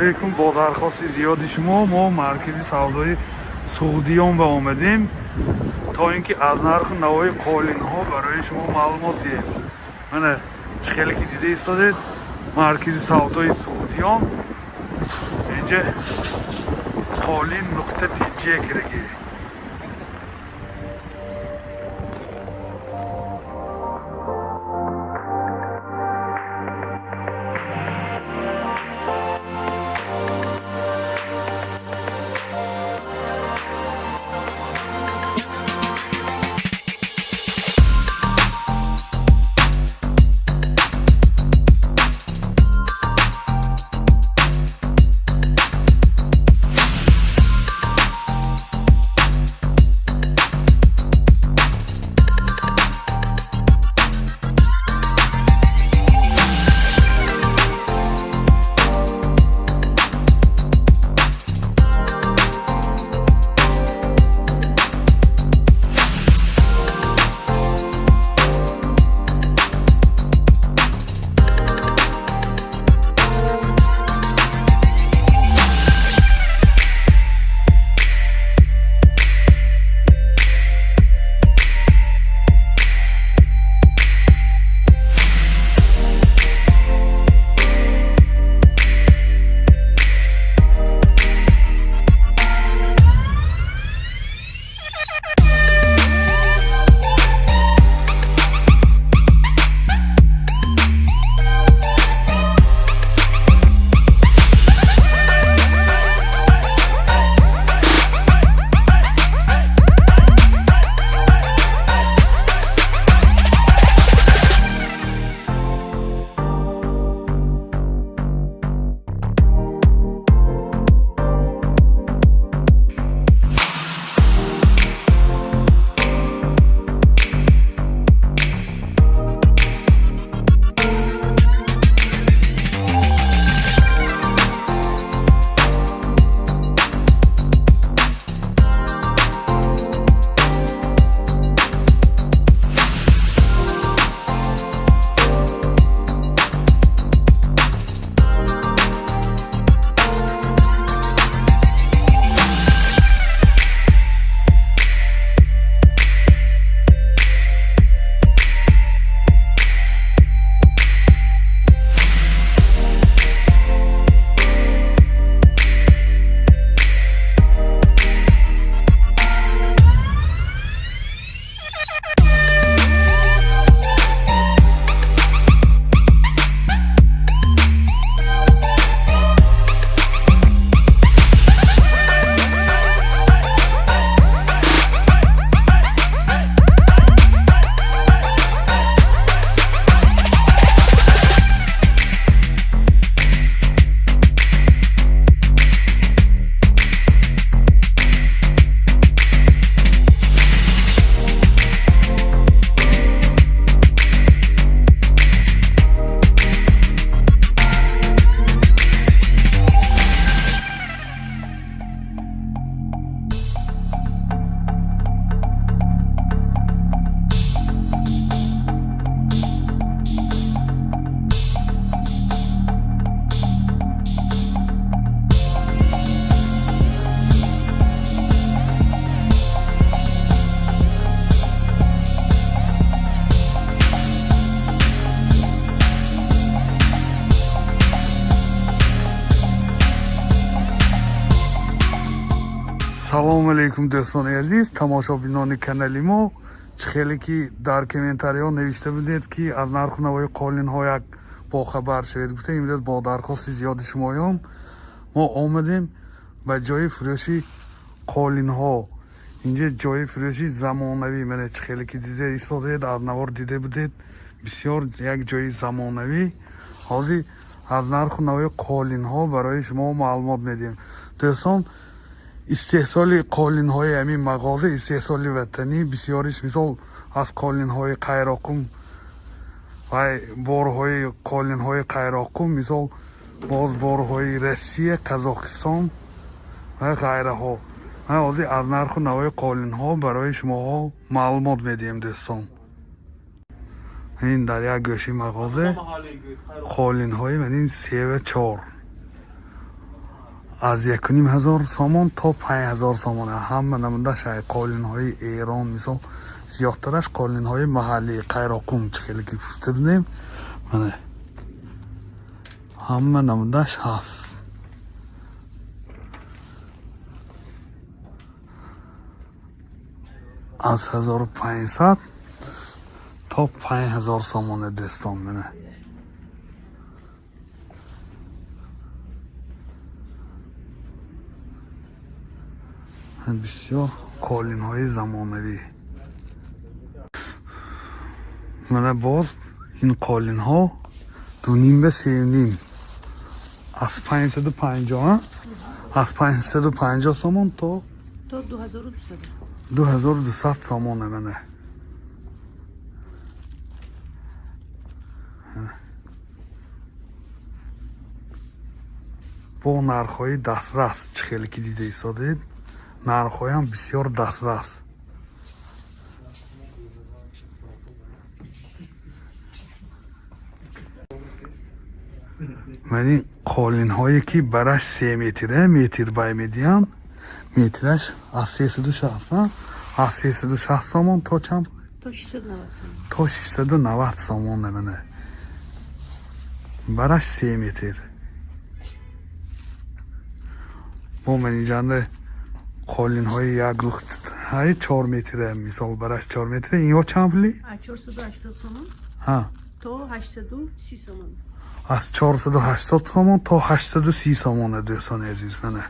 علیکم. با درخواست زیاد شما ما مرکز سودای سعودیان به آمدیم تا اینکه از نرخ نوای قالین ها برای شما معلومات دهیم. من خیلی که دیده ایستادید مرکز سودای سعودیان اینجا قالین نقطه تیجه کرده. салому алейкум дӯстони азиз, тамошобинони канали мо. хеле ки дар комментариҳо навишта будед ки аз нарху навои қолинҳо як бохабар шавед. Гуфтем имрӯз бо дархости зиёди шумоён мо омадем ба ҷои фурӯши қолинҳо. инҷа ҷои фурӯши замонавӣ мене хеле ки дида истодед, аз навор дида будед, бисёр як ҷои замонавӣ. ҳозир аз нарху навои қолинҳо барои шумо маълумот медиҳем. дӯстон, истеҳсоли қолинҳои ҳамин мағоза истеҳсоли ватанӣ, бисёриш мисол аз қолинҳои қайроқум ва борҳои қолинҳои қайроқум, мисол боз борҳои Россия, Қазоқистон ва ғайраҳо. ман ҳозир аз нарху навои қолинҳо барои шумоҳо маълумот медиҳем дӯстон. ин дар як гӯши мағоза қолинҳои манин 3 ва 4 از 1500 سامان تا 5000 سامان. همه نمونده قالین های ایران مثال زیادترش قالین های محلی قیراقوم خیلی که گفته بودیم همه نموندهش هست. از 1500 تا 5000 سامان دستان منه. بسیار قالین های زمانوی. منه باز این قالین ها 2.5 به 3.5 از 550 از 550 سامان تا 2200 سامان منه. با نرخ‌های دسترس خیلی که دیده ایستادید، نرخ‌های هم بسیار دسترس. من قالین هایی که برش 3 متره متر بای میدیم مترش از 360 از 360 سامان تا چند؟ تا 690 سامان منه. برش 3 متر. با من اینجا قالین های یک لخت های 4 متره مثال برش 4 متره. این ها چند پولی؟ 480 سامان ها تا 830 سامان. از 480 سامان تا 830 سامان دوستان عزیز منه.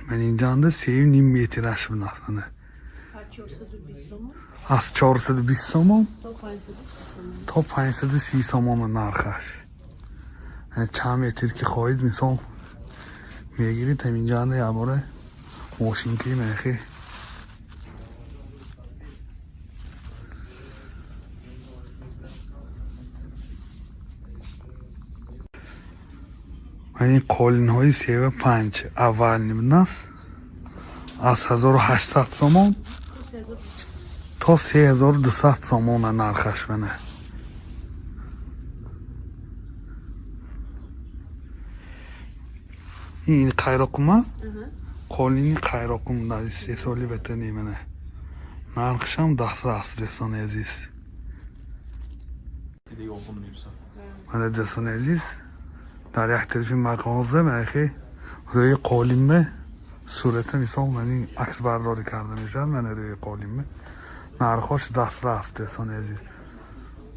من اینجا 3.5 مترش بنفنه. از 420 سامان تا 530 سامان نرخش. چند متر که خواهید مثال میگیرید هم اینجا یه باره ماشینکی میخی. این قالین های 35 اول نمونه است. از 1800 سامان تا 3200 سامان نرخش بنه. این قیراقومه قالین قیراقوم در 3 سالی بهتر نیمنه. نرخش هم دسترس دوستان عزیز. من دوستان عزیز در یک طرف مغازه من روی قالین صورت مثال من عکس برداری کرده میشه. من روی قالین نرخش دسترس دوستان عزیز.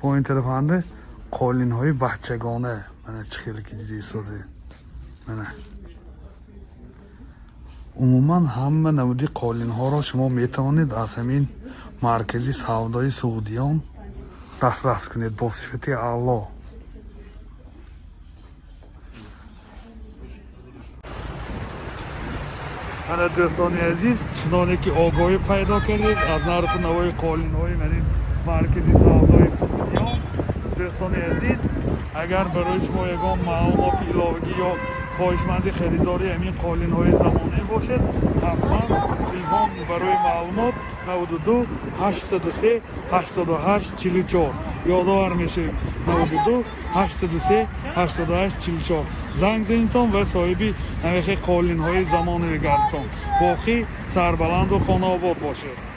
با این طرف هنده قالین های بچگانه من خیلی که دیدی ایستاده. من عموما همه نمودی قالین ها را شما میتوانید از همین مرکزی سودای سعودیان دسترس کنید با صفت اعلی. من دوستان عزیز چنانه که آگاهی پیدا کردید از نرخ نوای قالین های من مرکزی سودای سعودیان. دوستان عزیز اگر برای شما یگان معلومات علاوگی یا خواهشمندی خریداری همین قالین های زمانی باشد حتما تلفن برای معلومات 92 803 88 44 یادآور میشه 92 803 88 44 زنگ زنیدتان و صاحبی همین قالین های زمانی گردتان. باقی سربلند و خانه آباد باشه.